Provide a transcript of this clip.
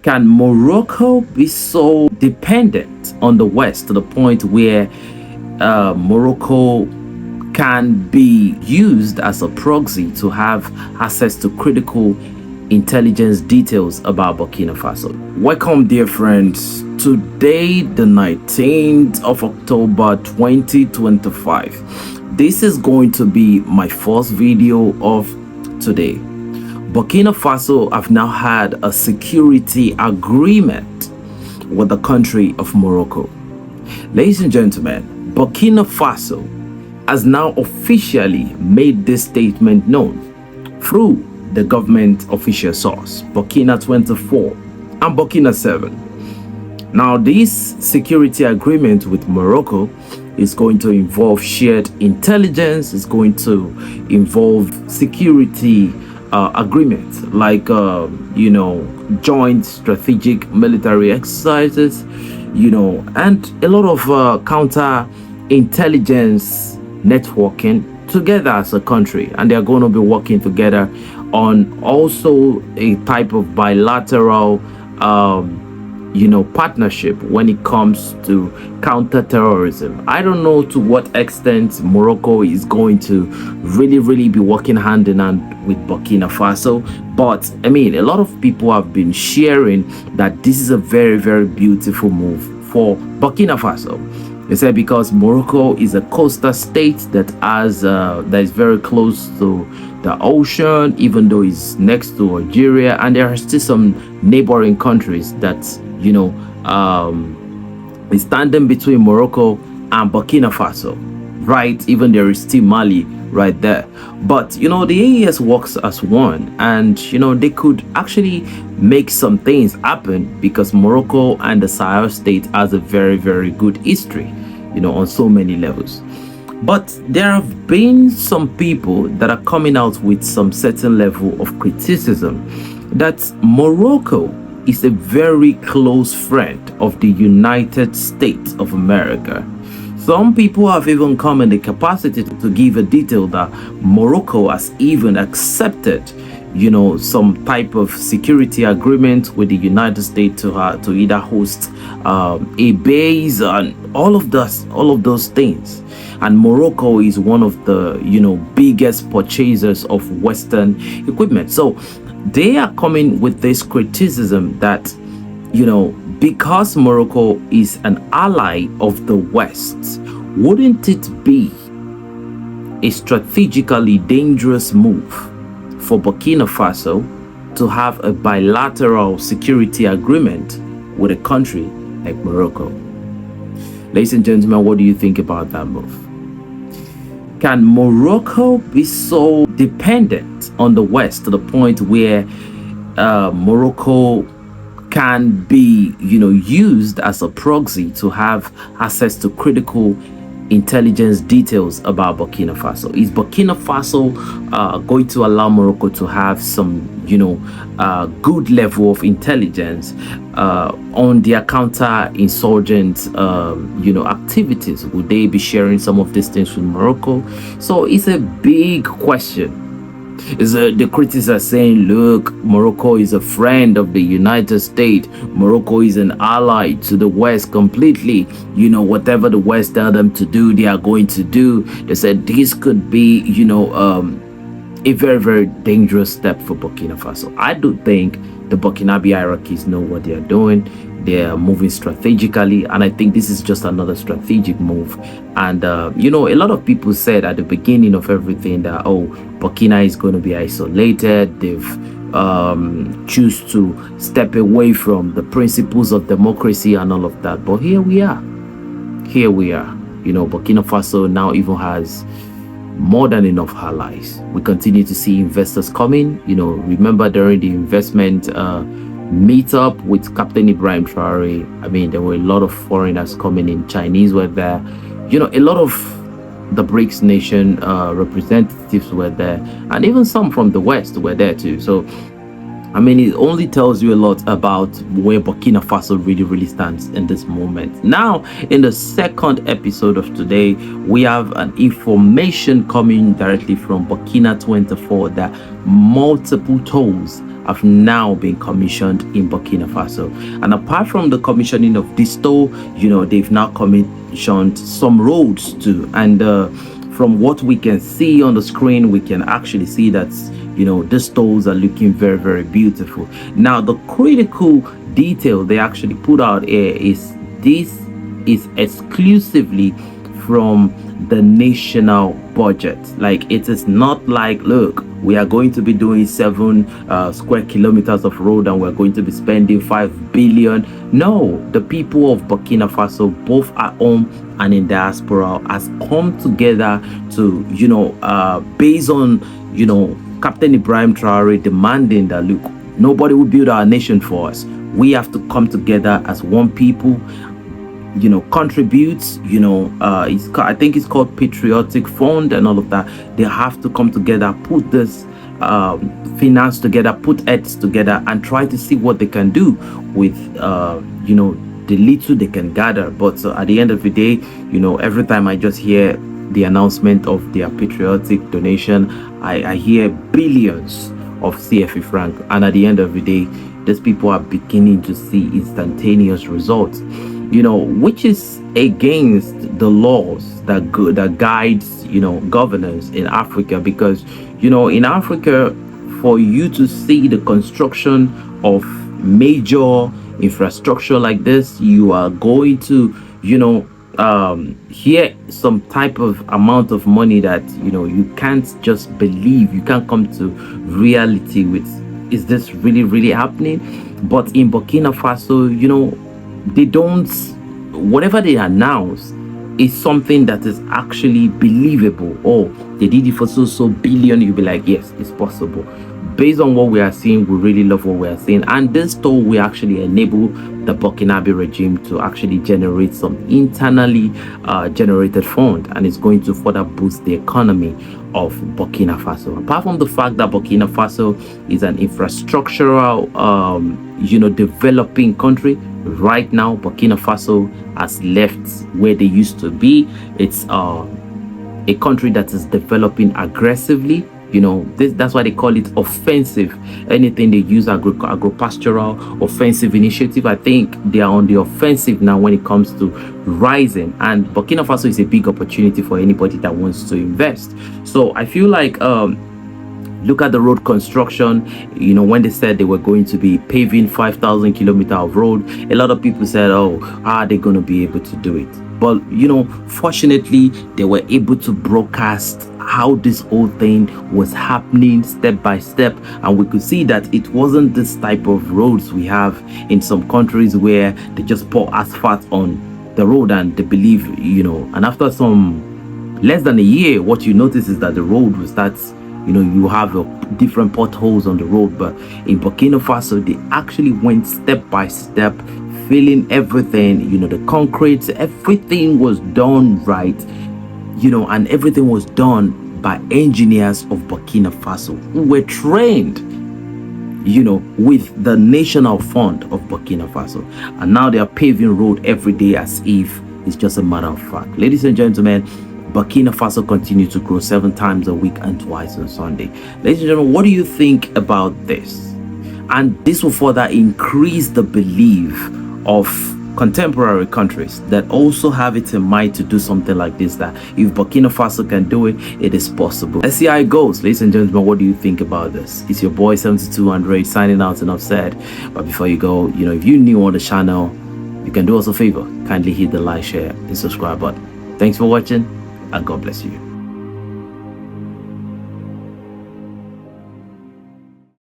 Can Morocco be so dependent on the West to the point where Morocco can be used as a proxy to have access to critical intelligence details about Burkina Faso? Welcome, dear friends. Today, the 19th of October 2025. This is going to be my first video of today. Burkina Faso have now had a security agreement with the country of Morocco. Ladies and gentlemen, Burkina Faso has now officially made this statement known through the government official source, Burkina 24 and Burkina 7. Now, this security agreement with Morocco is going to involve shared intelligence, it's going to involve security agreements like, joint strategic military exercises, and a lot of counter intelligence networking together as a country. And they're going to be working together on also a type of bilateral partnership when it comes to counter-terrorism. I don't know to what extent Morocco is going to really be working hand in hand with Burkina Faso, but I mean, a lot of people have been sharing that this is a very beautiful move for Burkina Faso. They said because Morocco is a coastal state that is very close to the ocean, even though it's next to Algeria, and there are still some neighboring countries that is standing between Morocco and Burkina Faso, right? Even there is still Mali right there. But the AES works as one, and they could actually make some things happen because Morocco and the Sahel state has a very good history, on so many levels. But there have been some people that are coming out with some certain level of criticism that Morocco is a very close friend of the United States of America. Some people have even come in the capacity to give a detail that Morocco has even accepted, some type of security agreement with the United States to either host a base and all of those things. And Morocco is one of the biggest purchasers of Western equipment. So they are coming with this criticism that because Morocco is an ally of the West, wouldn't it be a strategically dangerous move for Burkina Faso to have a bilateral security agreement with a country like Morocco? Ladies and gentlemen, what do you think about that move? Can Morocco be so dependent on the West to the point where Morocco can be used as a proxy to have access to critical intelligence details about Burkina Faso? Is Burkina Faso going to allow Morocco to have some good level of intelligence on their counter-insurgent activities? Would they be sharing some of these things with Morocco? So it's a big question. The critics are saying, look, Morocco is a friend of the United States. Morocco is an ally to the West completely. Whatever the West tell them to do, they are going to do. They said this could be, a very dangerous step for Burkina Faso. I do think the Burkinabe hierarchies know what they are doing. They are moving strategically, and I think this is just another strategic move. And a lot of people said at the beginning of everything that Burkina is going to be isolated. They've choose to step away from the principles of democracy and all of that. But here we are. Burkina Faso now even has more than enough allies. We continue to see investors coming. Remember during the investment meetup with Captain Ibrahim Traore, there were a lot of foreigners coming in. Chinese were there. A lot of the BRICS nation representatives were there, and even some from the West were there too. So it only tells you a lot about where Burkina Faso really stands in this moment. Now, in the second episode of today, we have an information coming directly from Burkina 24 that multiple tolls have now been commissioned in Burkina Faso. And apart from the commissioning of this toll, they've now commissioned some roads too. And from what we can see on the screen, we can actually see that these tolls are looking very, very beautiful. Now, the critical detail they actually put out here is this is exclusively from the national budget. Like, it is not like, look, we are going to be doing 7 square kilometers of road and we're going to be spending 5 billion. No, the people of Burkina Faso, both at home and in diaspora, has come together to based on Captain Ibrahim Traore demanding that, look, nobody will build our nation for us. We have to come together as one people, contributes, I think it's called Patriotic Fund and all of that. They have to come together, put this finance together, put heads together, and try to see what they can do with the little they can gather. But at the end of the day, every time I just hear the announcement of their patriotic donation, I hear billions of CFA franc, and at the end of the day, these people are beginning to see instantaneous results, which is against the laws that guides governance in Africa. Because in Africa, for you to see the construction of major infrastructure like this, you are going to hear some type of amount of money that you can't just believe. You can't come to reality with, is this really, really happening? But in Burkina Faso, they don't, whatever they announce is something that is actually believable. Oh, they did it for so billion. You'll be like, yes, it's possible. Based on what we are seeing, we really love what we are seeing. And this toll will actually enable the Burkinabe regime to actually generate some internally generated fund, and it's going to further boost the economy of Burkina Faso. Apart from the fact that Burkina Faso is an infrastructural, developing country, right now Burkina Faso has left where they used to be. It's a country that is developing aggressively. That's why they call it offensive. Anything they use agro-pastoral offensive initiative, I think they are on the offensive now when it comes to rising. And Burkina Faso is a big opportunity for anybody that wants to invest. So I feel like look at the road construction. When they said they were going to be paving 5,000 kilometers of road, a lot of people said, oh, are they going to be able to do it? But fortunately, they were able to broadcast how this whole thing was happening step by step, and we could see that it wasn't this type of roads we have in some countries where they just pour asphalt on the road and they believe, and after some less than a year, what you notice is that the road will start, you have different potholes on the road. But in Burkina Faso, they actually went step by step, filling everything, the concrete, everything was done right, and everything was done by engineers of Burkina Faso who were trained, with the national fund of Burkina Faso. And now they are paving road every day as if it's just a matter of fact. Ladies and gentlemen, Burkina Faso continue to grow 7 times a week and twice on Sunday. Ladies and gentlemen, what do you think about this? And this will further increase the belief of contemporary countries that also have it in mind to do something like this, that if Burkina Faso can do it, it is possible. Let's see how it goes. Ladies and gentlemen, what do you think about this? It's your boy 7200 signing out, enough said. But before you go, if you're new on the channel, you can do us a favor, kindly hit the like, share and subscribe button. Thanks for watching, and God bless you.